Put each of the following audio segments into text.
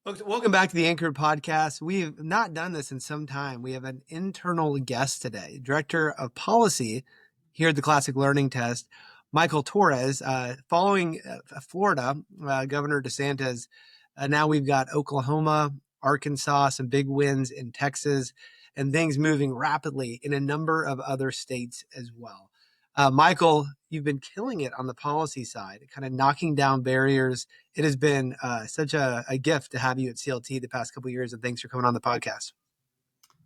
Welcome back to the Anchor Podcast. We've not done this in some time. We have an internal guest today, Director of Policy here at the Classic Learning Test, Michael Torres. Following Florida, Governor DeSantis, now we've got Oklahoma, Arkansas, some big wins in Texas, and things moving rapidly in a number of other states as well. Michael, you've been killing it on the policy side, kind of knocking down barriers. It has been such a gift to have you at CLT the past couple of years, and thanks for coming on the podcast.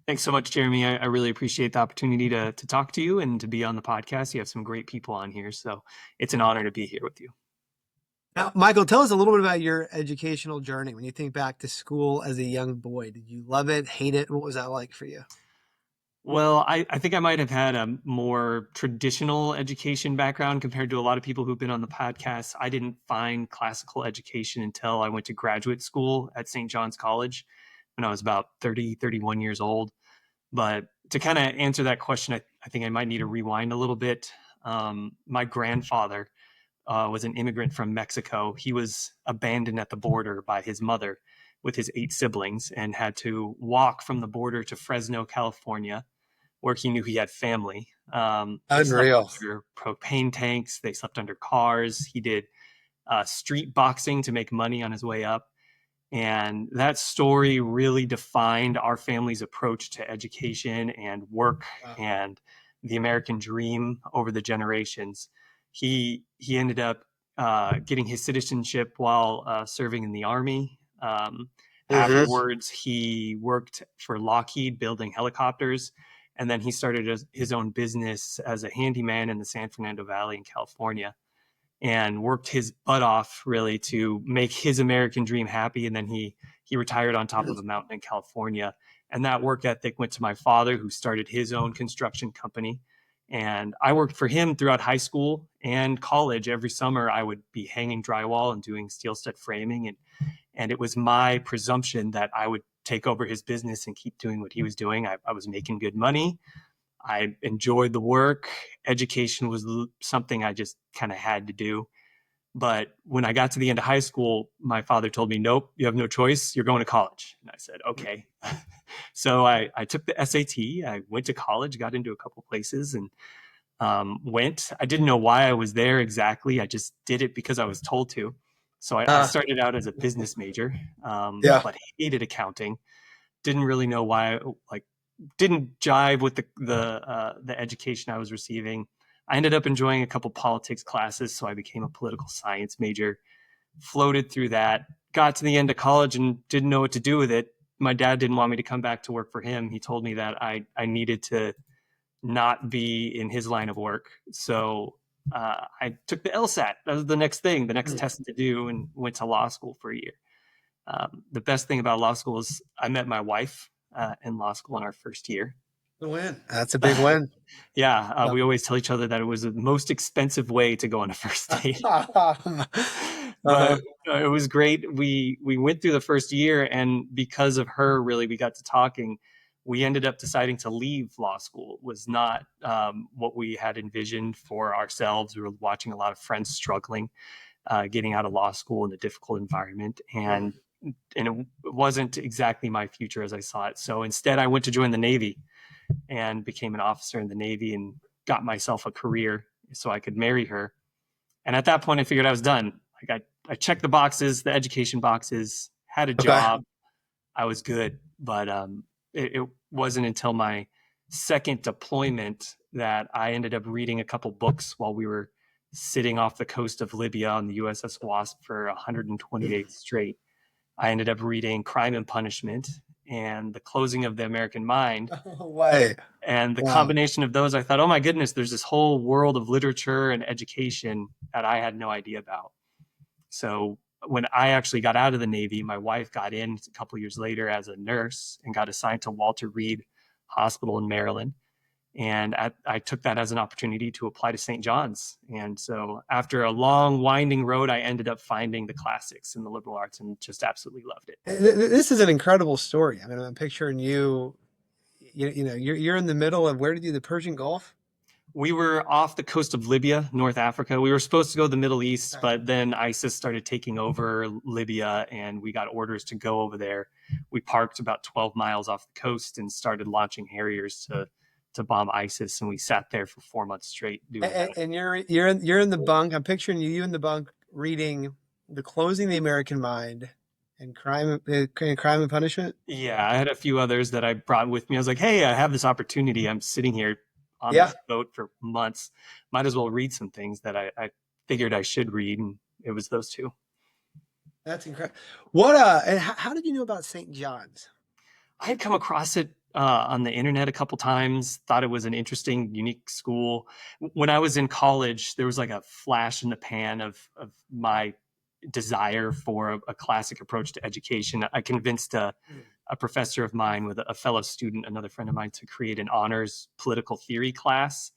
Thanks so much, Jeremy. I really appreciate the opportunity to talk to you and to be on the podcast. You have some great people on here, so it's an honor to be here with you. Now, Michael, tell us a little bit about your educational journey. When you think back to school as a young boy, did you love it, hate it? What was that like for you? Well, I think I might have had a more traditional education background compared to a lot of people who've been on the podcast. I didn't find classical education until I went to graduate school at St. John's College when I was about 30, 31 years old. But to kind of answer that question, I think I might need to rewind a little bit. My grandfather was an immigrant from Mexico. He was abandoned at the border by his mother with his 8 siblings and had to walk from the border to Fresno, California, where he knew he had family. They Unreal. slept under propane tanks. They slept under cars. He did street boxing to make money on his way up. And that story really defined our family's approach to education and work and the American dream over the generations. He ended up getting his citizenship while serving in the Army. Afterwards, he worked for Lockheed building helicopters. And then he started his own business as a handyman in the San Fernando Valley in California and worked his butt off really to make his American dream happy. And then he retired on top of a mountain in California. And that work ethic went to my father, who started his own construction company. And I worked for him throughout high school and college. Every summer, I would be hanging drywall and doing steel stud framing. And it was my presumption that I would take over his business and keep doing what he was doing. I was making good money. I enjoyed the work. Education was something I just kind of had to do. But when I got to the end of high school, my father told me, nope, you have no choice. You're going to college. And I said, okay. So I took the SAT. I went to college, got into a couple places and went. I didn't know why I was there exactly. I just did it because I was told to. So I started out as a business major, but hated accounting. Didn't really know why, didn't jive with the education I was receiving. I ended up enjoying a couple politics classes, so I became a political science major, floated through that, got to the end of college and didn't know what to do with it. My dad didn't want me to come back to work for him. He told me that I needed to not be in his line of work. So I took the LSAT. That was the next thing, the next test to do, and went to law school for a year. The best thing about law school is I met my wife in law school in our first year. The win. That's a big win. Yeah. We always tell each other that it was the most expensive way to go on a first date. But it was great. We went through the first year, and because of her, really, we got to talking. We ended up deciding to leave law school. It was not what we had envisioned for ourselves. We were watching a lot of friends struggling, getting out of law school in a difficult environment. And it wasn't exactly my future as I saw it. So instead, I went to join the Navy and became an officer in the Navy and got myself a career so I could marry her. And at that point, I figured I was done. I checked the boxes, the education boxes, had a job. I was good. But it wasn't until my second deployment that I ended up reading a couple books while we were sitting off the coast of Libya on the USS Wasp for 120 days straight. I ended up reading Crime and Punishment and The Closing of the American Mind. And the combination of those, I thought, oh my goodness, there's this whole world of literature and education that I had no idea about. So when I actually got out of the Navy, my wife got in a couple of years later as a nurse and got assigned to Walter Reed Hospital in Maryland. And I took that as an opportunity to apply to St. John's. And so after a long, winding road, I ended up finding the classics in the liberal arts and just absolutely loved it. This is an incredible story. I mean, I'm picturing you're in the middle of, where did you do the Persian Gulf? We were off the coast of Libya, North Africa. We were supposed to go to the Middle East, Right. but then ISIS started taking over Libya and we got orders to go over there. We parked about 12 miles off the coast and started launching Harriers to bomb ISIS. And we sat there for 4 months straight doing that. And you're in the bunk. I'm picturing you in the bunk reading The Closing the American Mind and Crime and Punishment. Yeah, I had a few others that I brought with me. I was like, hey, I have this opportunity. I'm sitting here on Yeah, this boat for months. Might as well read some things that I figured I should read. And it was those two. that's incredible. What and how did you know about St. John's? I had come across it on the internet a couple times, thought it was an interesting, unique school. When I was in college, there was like a flash in the pan of my desire for a classic approach to education. I convinced a professor of mine with a fellow student, another friend of mine, to create an honors political theory class.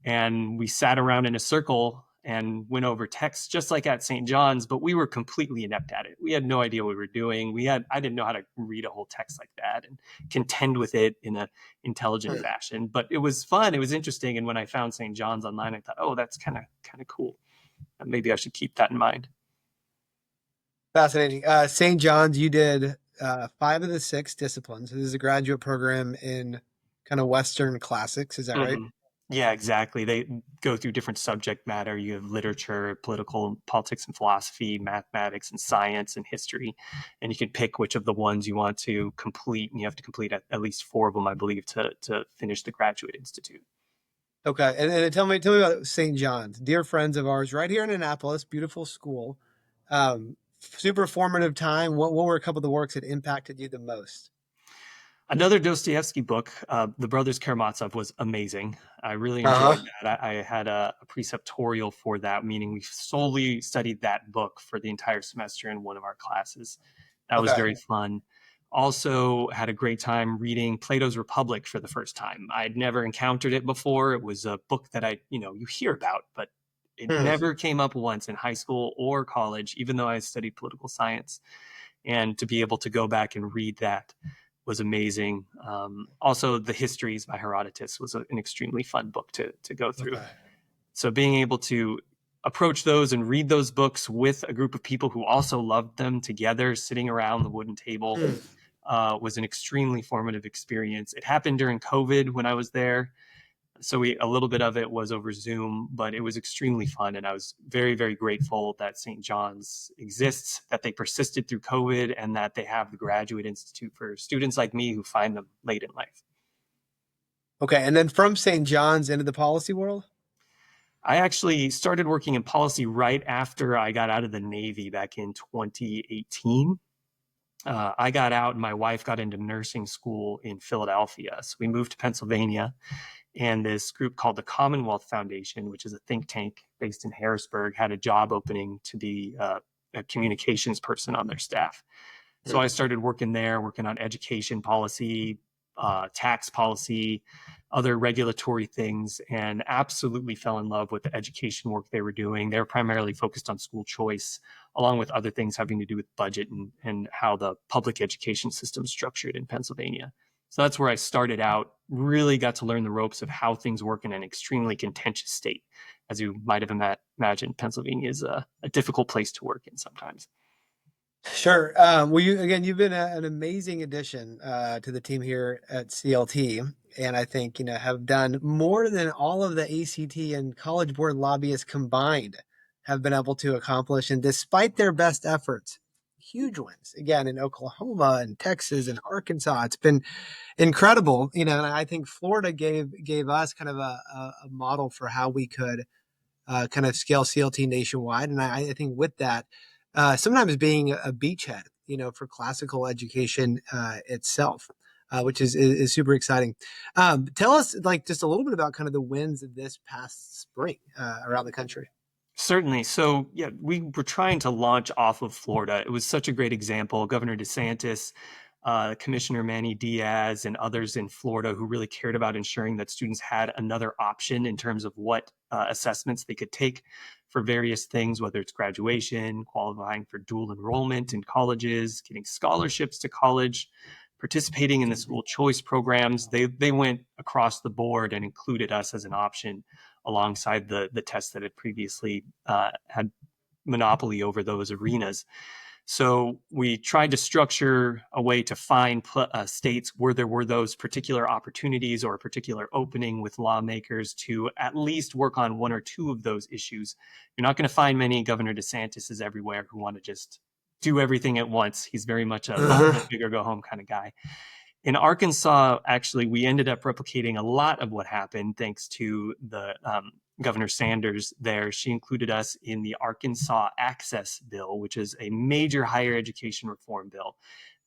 And we sat around in a circle and went over texts just like at St. John's, but we were completely inept at it. We had no idea what we were doing. I didn't know how to read a whole text like that and contend with it in an intelligent fashion. But it was fun. It was interesting. And when I found St. John's online, I thought, oh, that's kind of cool. Maybe I should keep that in mind. Fascinating. St. John's, you did 5 of the 6 disciplines. This is a graduate program in kind of Western classics. Is that right? Mhm. Yeah, exactly. They go through different subject matter. You have literature, political, politics and philosophy, mathematics and science and history. And you can pick which of the ones you want to complete. And you have to complete at least 4 of them, I believe, to finish the graduate institute. Okay. And tell me about St. John's. Dear friends of ours, right here in Annapolis, beautiful school. Super formative time. What were a couple of the works that impacted you the most? Another Dostoevsky book, The Brothers Karamazov, was amazing. I really enjoyed Uh-huh. that. I had a preceptorial for that, meaning we solely studied that book for the entire semester in one of our classes. That was Okay. very fun. Also had a great time reading Plato's Republic for the first time. I'd never encountered it before. It was a book that you hear about, but it Hmm. never came up once in high school or college, even though I studied political science. And to be able to go back and read that was amazing. Also, The Histories by Herodotus was an extremely fun book to go through. Okay. So being able to approach those and read those books with a group of people who also loved them together, sitting around the wooden table, Hmm. was an extremely formative experience. It happened during COVID when I was there. So a little bit of it was over Zoom, but it was extremely fun. And I was very, very grateful that St. John's exists, that they persisted through COVID, and that they have the Graduate Institute for students like me who find them late in life. Okay. And then from St. John's into the policy world? I actually started working in policy right after I got out of the Navy back in 2018. I got out and my wife got into nursing school in Philadelphia. So we moved to Pennsylvania, and this group called the Commonwealth Foundation, which is a think tank based in Harrisburg, had a job opening to be a communications person on their staff. So I started working there, working on education policy, tax policy, other regulatory things, and absolutely fell in love with the education work they were doing. They were primarily focused on school choice, along with other things having to do with budget and how the public education system is structured in Pennsylvania. So that's where I started out, really got to learn the ropes of how things work in an extremely contentious state. As you might have imagined, Pennsylvania is a difficult place to work in sometimes. Sure. Well, you've been an amazing addition to the team here at CLT, and I think have done more than all of the ACT and College Board lobbyists combined have been able to accomplish. And despite their best efforts, huge wins again in Oklahoma and Texas and Arkansas. It's been incredible, And I think Florida gave us kind of a model for how we could kind of scale CLT nationwide. And I think with that, sometimes being a beachhead, for classical education itself, which is super exciting. Tell us like just a little bit about kind of the wins of this past spring around the country. Certainly. So, yeah, we were trying to launch off of Florida. It was such a great example. Governor DeSantis, Commissioner Manny Diaz, and others in Florida who really cared about ensuring that students had another option in terms of what assessments they could take for various things, whether it's graduation, qualifying for dual enrollment in colleges, getting scholarships to college, participating in the school choice programs. They went across the board and included us as an option alongside the tests that had previously had monopoly over those arenas. So we tried to structure a way to find states where there were those particular opportunities or a particular opening with lawmakers to at least work on one or two of those issues. You're not going to find many Governor DeSantis everywhere who want to just do everything at once. He's very much a go big or go home kind of guy. In Arkansas, actually, we ended up replicating a lot of what happened thanks to the Governor Sanders there. She included us in the Arkansas Access Bill, which is a major higher education reform bill.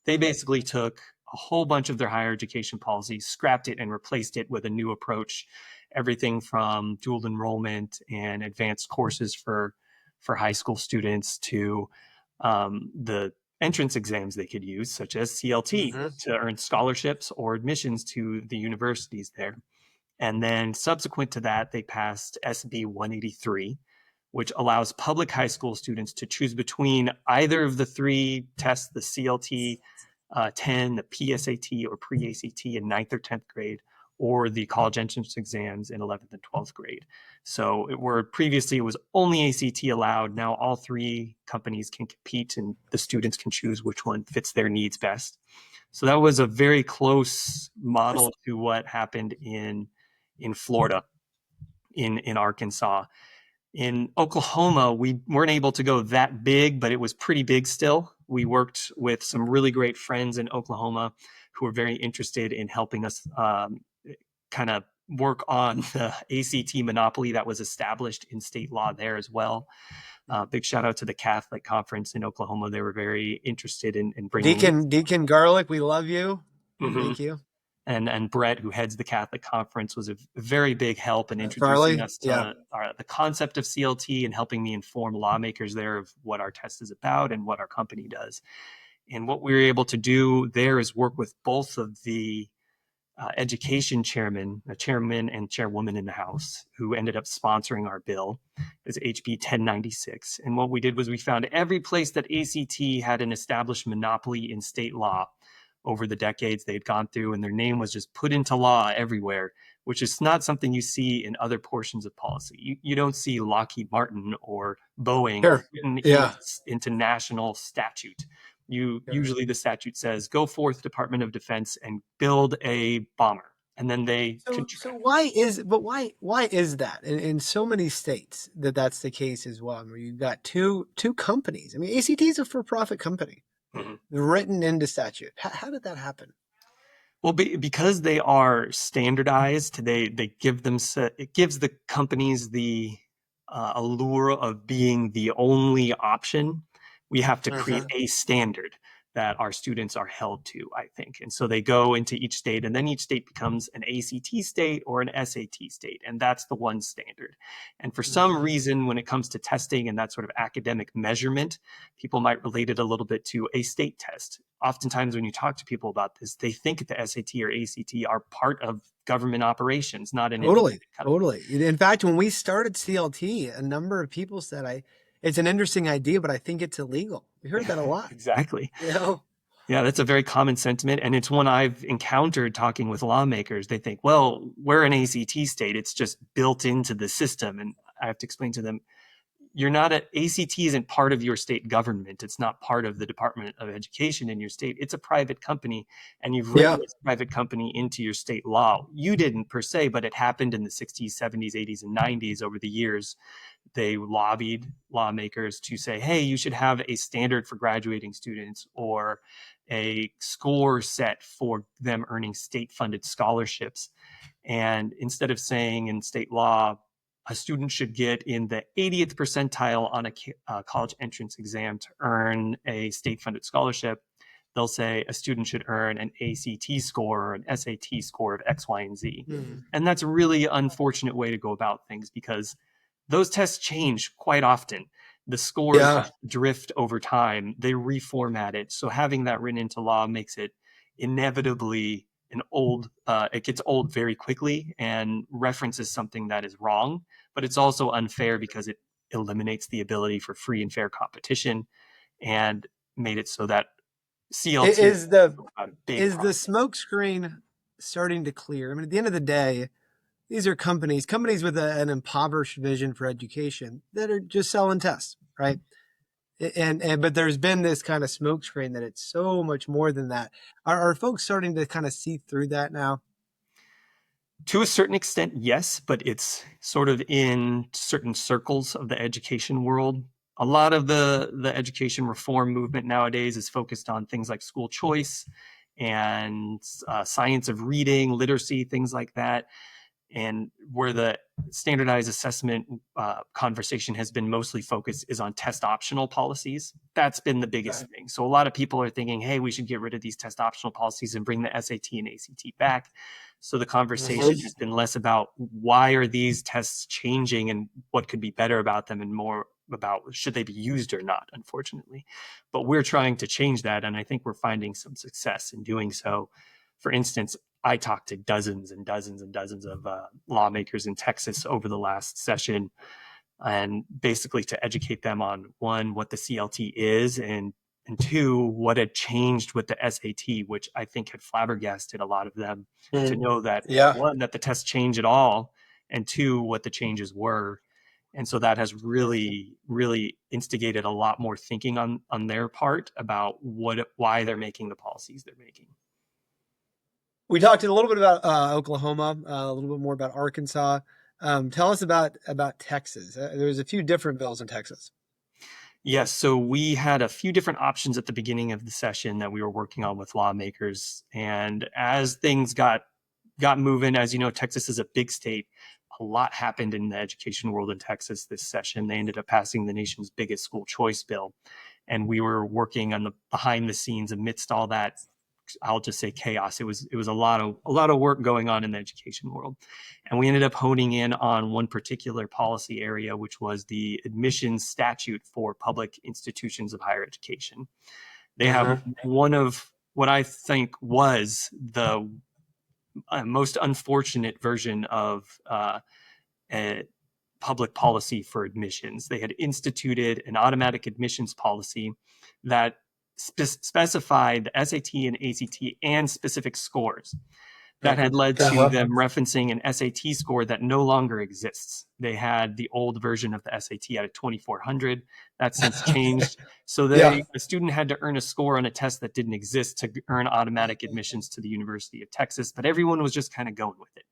They basically took a whole bunch of their higher education policies, scrapped it, and replaced it with a new approach. Everything from dual enrollment and advanced courses for high school students to the entrance exams they could use, such as CLT, to earn scholarships or admissions to the universities there. And then subsequent to that, they passed SB 183, which allows public high school students to choose between either of the three tests, the CLT 10, the PSAT or pre-ACT in 9th or 10th grade, or the college entrance exams in 11th and 12th grade. So previously it was only ACT allowed. Now all three companies can compete and the students can choose which one fits their needs best. So that was a very close model to what happened in Florida, in Arkansas. In Oklahoma, we weren't able to go that big, but it was pretty big still. We worked with some really great friends in Oklahoma who were very interested in helping us kind of work on the ACT monopoly that was established in state law there as well. Big shout out to the Catholic Conference in Oklahoma. They were very interested in bringing Deacon Garlic. We love you. Mm-hmm. Thank you. And Brett, who heads the Catholic Conference, was a very big help in introducing us to the concept of CLT and helping me inform lawmakers there of what our test is about and what our company does. And what we were able to do there is work with both of the education chairman and chairwoman in the House who ended up sponsoring our bill. It's HB 1096. And what we did was we found every place that ACT had an established monopoly in state law over the decades they'd gone through, and their name was just put into law everywhere, which is not something you see in other portions of policy. You don't see Lockheed Martin or Boeing written into national statute. Usually the statute says, go forth, Department of Defense, and build a bomber. And then they so why is that in so many states that's the case as well, where you've got two companies? I mean, ACT is a for-profit company. Written into statute. How did that happen? Well, because they are standardized, they give them, it gives the companies the allure of being the only option. We have to create a standard that our students are held to, I think. And so they go into each state, and then each state becomes an ACT state or an SAT state. And that's the one standard. And for some reason, when it comes to testing and that sort of academic measurement, people might relate it a little bit to a state test. Oftentimes when you talk to people about this, they think the SAT or ACT are part of government operations, not an Totally. In fact, when we started CLT, a number of people said, it's an interesting idea, but I think it's illegal. We heard that a lot. Exactly. Yeah, that's a very common sentiment. And it's one I've encountered talking with lawmakers. They think, well, we're an ACT state. It's just built into the system. And I have to explain to them, ACT isn't part of your state government. It's not part of the Department of Education in your state. It's a private company, and you've written this private company into your state law. You didn't per se, but it happened in the 60s, 70s, 80s, and 90s over the years. They lobbied lawmakers to say, hey, you should have a standard for graduating students or a score set for them earning state-funded scholarships. And instead of saying in state law, a student should get in the 80th percentile on a college entrance exam to earn a state-funded scholarship, they'll say a student should earn an ACT score or an SAT score of X, Y, and Z. And that's a really unfortunate way to go about things because those tests change quite often. The scores drift over time. They reformat it. So having that written into law makes it inevitably it gets old very quickly and references something that is wrong, but it's also unfair because it eliminates the ability for free and fair competition and made it so that CLT Is the a big is part. the smoke screen starting to clear? I mean, at the end of the day, these are companies with an impoverished vision for education that are just selling tests, right? And but there's been this kind of smoke screen that it's so much more than that. Are folks starting to kind of see through that now? To a certain extent, yes, but it's sort of in certain circles of the education world. A lot of the education reform movement nowadays is focused on things like school choice and science of reading, literacy, things like that. And where the standardized assessment conversation has been mostly focused is on test optional policies. That's been the biggest thing. So a lot of people are thinking, hey, we should get rid of these test optional policies and bring the SAT and ACT back. So the conversation has been less about why are these tests changing and what could be better about them, and more about should they be used or not, unfortunately. But we're trying to change that, and I think we're finding some success in doing so. For instance, I talked to dozens and dozens and dozens of lawmakers in Texas over the last session, and basically to educate them on, one, what the CLT is, and two, what had changed with the SAT, which I think had flabbergasted a lot of them to know that, Yeah. one, that the test changed at all, and two, what the changes were. And so that has really, really instigated a lot more thinking on their part about why they're making the policies they're making. We talked a little bit about Oklahoma, a little bit more about Arkansas. Tell us about Texas. There's a few different bills in Texas. Yes, so we had a few different options at the beginning of the session that we were working on with lawmakers. And as things got moving, as you know, Texas is a big state. A lot happened in the education world in Texas this session. They ended up passing the nation's biggest school choice bill. And we were working on the behind the scenes amidst all that, I'll just say, chaos. It was a lot of work going on in the education world, and we ended up honing in on one particular policy area, which was the admissions statute for public institutions of higher education. They have one of what I think was the most unfortunate version of a public policy for admissions. They had instituted an automatic admissions policy that specified the SAT and ACT and specific scores. That had led to them referencing an SAT score that no longer exists. They had the old version of the SAT at a 2400. That's since changed. So Yeah. the student had to earn a score on a test that didn't exist to earn automatic admissions to the University of Texas, but everyone was just kind of going with it.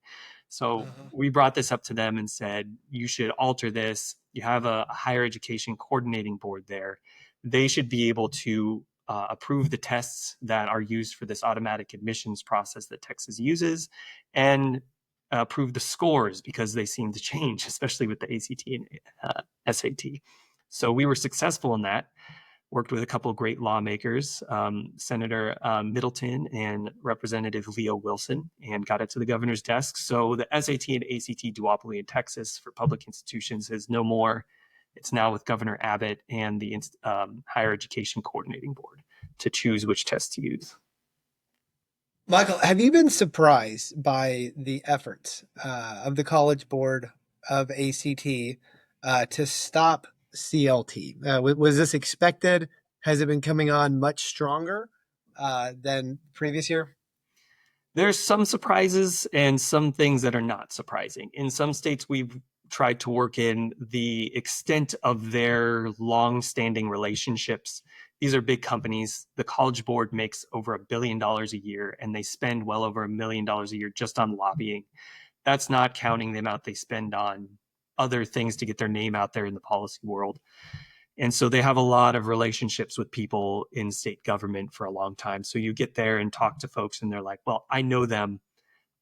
So we brought this up to them and said, you should alter this. You have a higher education coordinating board there. They should be able to approve the tests that are used for this automatic admissions process that Texas uses, and approve the scores because they seem to change, especially with the ACT and SAT. So we were successful in that. Worked with a couple of great lawmakers, Senator Middleton and Representative Leo Wilson, and got it to the governor's desk. So the SAT and ACT duopoly in Texas for public institutions is no more. It's now with Governor Abbott and the Higher Education Coordinating Board to choose which test to use. Michael, have you been surprised by the efforts of the College Board of ACT to stop CLT? Was this expected? Has it been coming on much stronger than previous year? There's some surprises and some things that are not surprising. In some states, we've tried to work in the extent of their long-standing relationships. These are big companies. The College Board makes over $1 billion a year, and they spend well over $1 million a year just on lobbying. That's not counting the amount they spend on other things to get their name out there in the policy world. And so they have a lot of relationships with people in state government for a long time. So you get there and talk to folks and they're like, well, I know them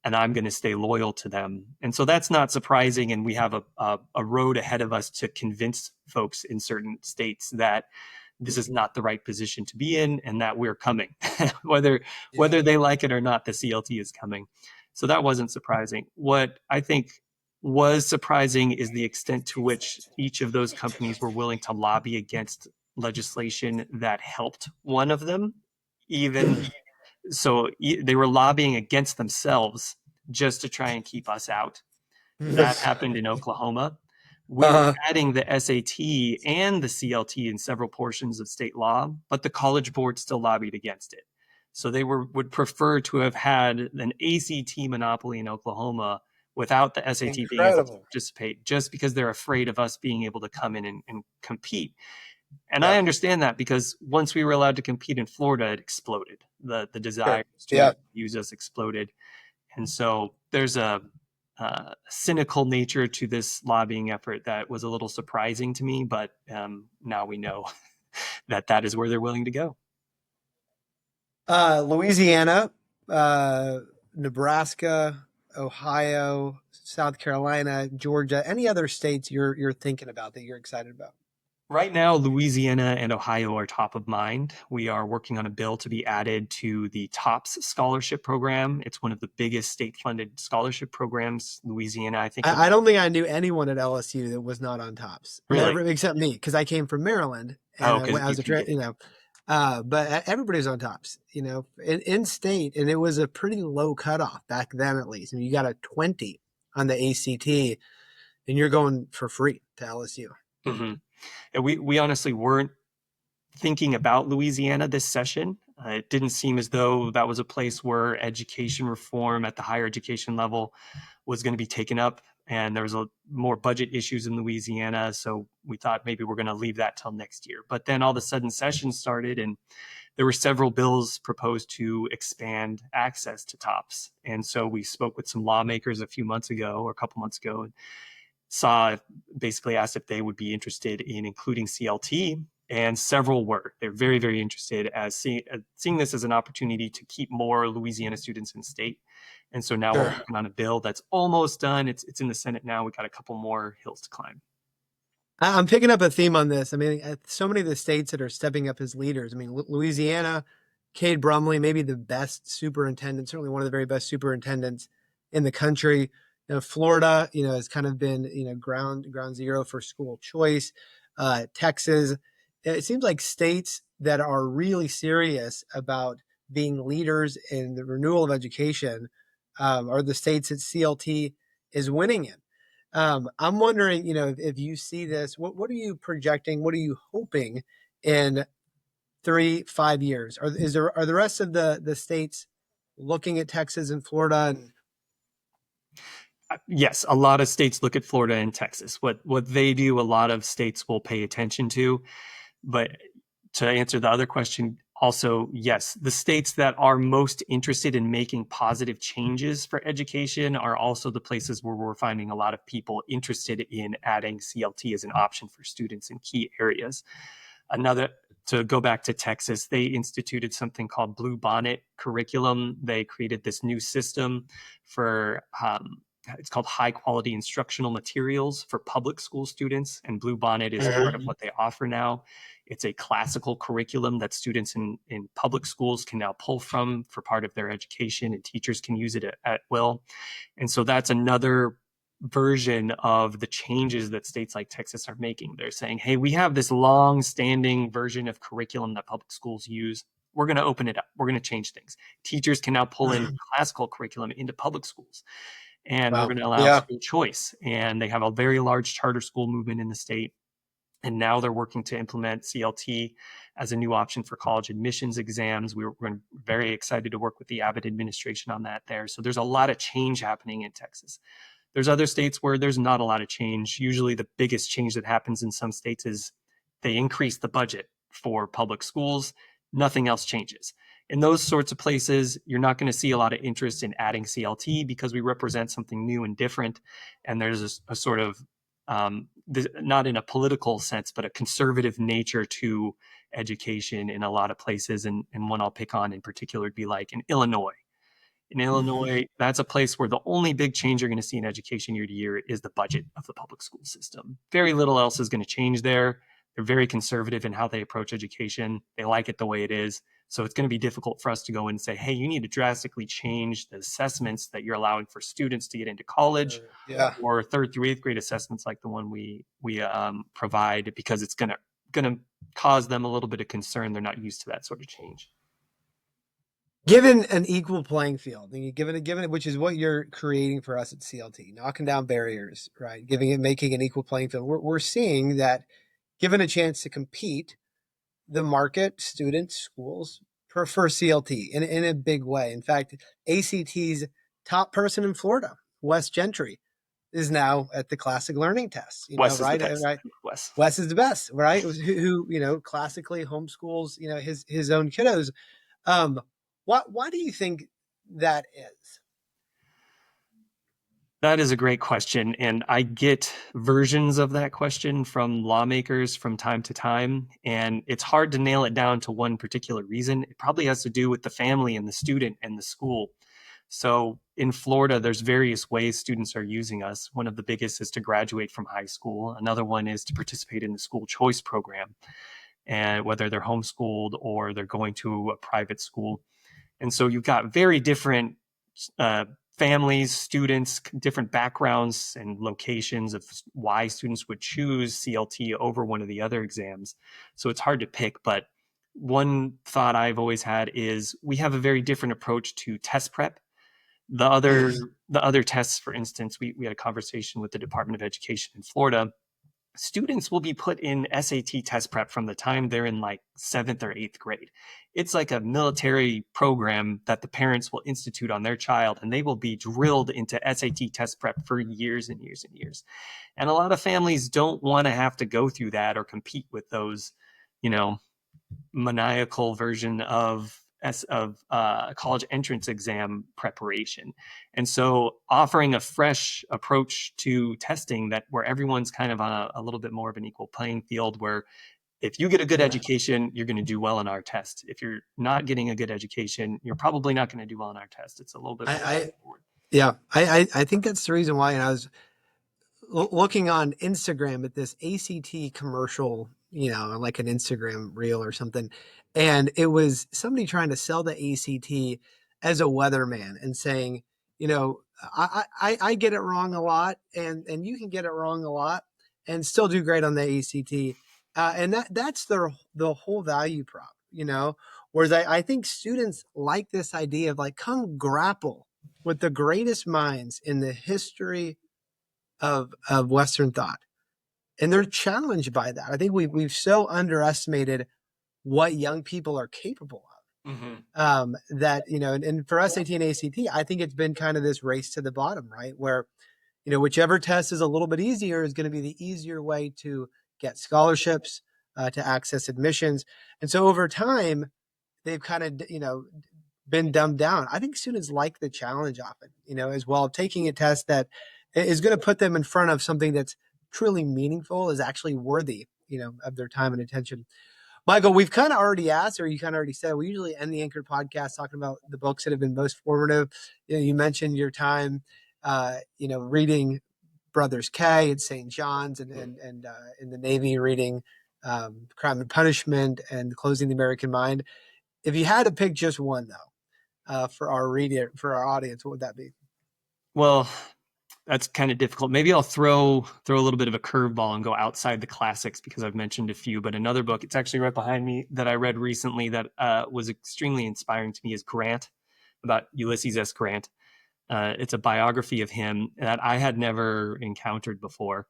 and I'm going to stay loyal to them. And so that's not surprising. And we have a road ahead of us to convince folks in certain states that this is not the right position to be in and that we're coming. whether they like it or not, the CLT is coming. So that wasn't surprising. What I think was surprising is the extent to which each of those companies were willing to lobby against legislation that helped one of them. Even so, they were lobbying against themselves just to try and keep us out. That happened in Oklahoma, We're adding the SAT and the CLT in several portions of state law, but the College Board still lobbied against it. So they would prefer to have had an ACT monopoly in Oklahoma without the SAT being able to Incredible. participate, just because they're afraid of us being able to come in and compete. And I Yep. understand that, because once we were allowed to compete in Florida, it exploded. The Sure. desire for students Yep. to use us exploded. And so there's a cynical nature to this lobbying effort that was a little surprising to me, but now we know that that is where they're willing to go. Louisiana, Nebraska, Ohio, South Carolina, Georgia, any other states you're thinking about that you're excited about? Right now, Louisiana and Ohio are top of mind. We are working on a bill to be added to the TOPS scholarship program. It's one of the biggest state-funded scholarship programs. Louisiana, I think, I don't think I knew anyone at LSU that was not on tops, really. except me, because I came from Maryland and Oh, because I was you can get. but everybody's on tops, in state, and it was a pretty low cutoff back then, at least. I mean, you got a 20 on the ACT, and you're going for free to LSU. Mm-hmm. And we honestly weren't thinking about Louisiana this session. It didn't seem as though that was a place where education reform at the higher education level was going to be taken up. And there was more budget issues in Louisiana. So we thought maybe we're going to leave that till next year. But then all of a sudden session started, and there were several bills proposed to expand access to TOPS. And so we spoke with some lawmakers a few months ago, or a couple months ago, and basically asked if they would be interested in including CLT, and several were. They're very, very interested as seeing this as an opportunity to keep more Louisiana students in state. And so now we're Sure. working on a bill that's almost done. It's in the Senate now. We got a couple more hills to climb. I'm picking up a theme on this. I mean, so many of the states that are stepping up as leaders. I mean, Louisiana, Cade Brumley, maybe the best superintendent, certainly one of the very best superintendents in the country. Florida, has kind of been, ground zero for school choice. Texas, it seems like states that are really serious about being leaders in the renewal of education are the states that CLT is winning in. I'm wondering, if you see this, what are you projecting? What are you hoping in 3, 5 years? Are the rest of the states looking at Texas and Florida? And Yes, a lot of states look at Florida and Texas. What they do, a lot of states will pay attention to. But to answer the other question, also, yes, the states that are most interested in making positive changes for education are also the places where we're finding a lot of people interested in adding CLT as an option for students in key areas. To go back to Texas, they instituted something called Blue Bonnet curriculum. They created this new system for it's called high quality instructional materials for public school students, and Blue Bonnet is part of what they offer now. It's a classical curriculum that students in public schools can now pull from for part of their education, and teachers can use it at will. And so that's another version of the changes that states like Texas are making. They're saying, hey, we have this long standing version of curriculum that public schools use. We're going to open it up. We're going to change things. Teachers can now pull in classical curriculum into public schools, and we're wow, going to allow yeah, school choice. And they have a very large charter school movement in the state. And now they're working to implement CLT as a new option for college admissions exams. We're very excited to work with the Abbott administration on that there. So there's a lot of change happening in Texas. There's other states where there's not a lot of change. Usually the biggest change that happens in some states is they increase the budget for public schools. Nothing else changes. In those sorts of places, you're not going to see a lot of interest in adding CLT because we represent something new and different. And there's a sort of, not in a political sense, but a conservative nature to education in a lot of places. And one I'll pick on in particular would be like in Illinois. In Illinois, that's a place where the only big change you're going to see in education year to year is the budget of the public school system. Very little else is going to change there. They're very conservative in how they approach education. They like it the way it is. So it's going to be difficult for us to go in and say, hey, you need to drastically change the assessments that you're allowing for students to get into college, yeah. or 3rd through 8th grade assessments like the one we provide, because it's going to cause them a little bit of concern. They're not used to that sort of change. Given an equal playing field, and given it, which is what you're creating for us at CLT, knocking down barriers, right? Making an equal playing field. We're seeing that given a chance to compete, the market, students, schools prefer CLT in a big way. In fact, ACT's top person in Florida, Wes Gentry, is now at the classic learning test, Wes is the right? best. Right. Wes. Wes is the best, right? Who classically homeschools, his own kiddos. Um, why do you think that is? That is a great question. And I get versions of that question from lawmakers from time to time. And it's hard to nail it down to one particular reason. It probably has to do with the family and the student and the school. So in Florida, there's various ways students are using us. One of the biggest is to graduate from high school. Another one is to participate in the school choice program, and whether they're homeschooled or they're going to a private school. And so you've got very different uh, families, students, different backgrounds and locations of why students would choose CLT over one of the other exams. So it's hard to pick, but one thought I've always had is we have a very different approach to test prep. The other tests, for instance, we had a conversation with the Department of Education in Florida. Students will be put in SAT test prep from the time they're in like 7th or 8th grade. It's like a military program that the parents will institute on their child, and they will be drilled into SAT test prep for years and years and years. And a lot of families don't want to have to go through that or compete with those, you know, maniacal version of college entrance exam preparation. And so offering a fresh approach to testing that where everyone's kind of on a little bit more of an equal playing field, where if you get a good education, you're going to do well in our test. If you're not getting a good education, you're probably not going to do well in our test. It's a little bit more straightforward. Yeah, I think that's the reason why. And I was looking on Instagram at this ACT commercial, like an Instagram reel or something. And it was somebody trying to sell the ACT as a weatherman and saying, I get it wrong a lot, and you can get it wrong a lot and still do great on the ACT. And that's the whole value prop, whereas I think students like this idea of like, come grapple with the greatest minds in the history of Western thought, and they're challenged by that. I think we've so underestimated what young people are capable of. That and for SAT and ACT, I think it's been kind of this race to the bottom, right? Where whichever test is a little bit easier is going to be the easier way to get scholarships, to access admissions, and so over time they've kind of been dumbed down. I think students like the challenge often, as well, taking a test that is going to put them in front of something that's truly meaningful, is actually worthy, of their time and attention. Michael, we've kind of already asked, or you kind of already said, we usually end the Anchored podcast talking about the books that have been most formative. You mentioned your time, reading Brothers K at St. John's and in the Navy, reading Crime and Punishment and Closing the American Mind. If you had to pick just one, though, for our audience, what would that be? Well, that's kind of difficult. Maybe I'll throw a little bit of a curveball and go outside the classics, because I've mentioned a few. But another book, it's actually right behind me, that I read recently that was extremely inspiring to me is Grant, about Ulysses S. Grant. It's a biography of him that I had never encountered before.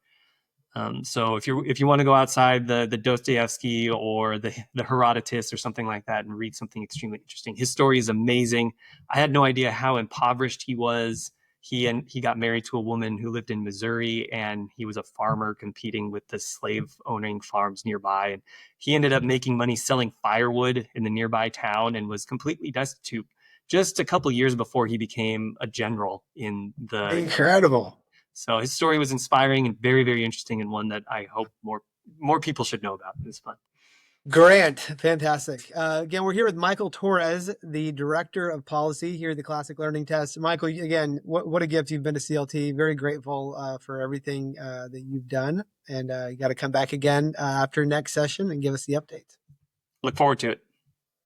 So if you want to go outside the Dostoevsky or the Herodotus or something like that and read something extremely interesting, his story is amazing. I had no idea how impoverished he was. He got married to a woman who lived in Missouri, and he was a farmer competing with the slave owning farms nearby. And he ended up making money selling firewood in the nearby town and was completely destitute just a couple years before he became a general in the. Incredible. So his story was inspiring and very, very interesting, and one that I hope more people should know about. It was fun. Grant, fantastic. Again, we're here with Michael Torres, the Director of Policy here at the Classic Learning Test. Michael, again, what a gift you've been to CLT. Very grateful for everything that you've done. And you got to come back again after next session and give us the updates. Look forward to it.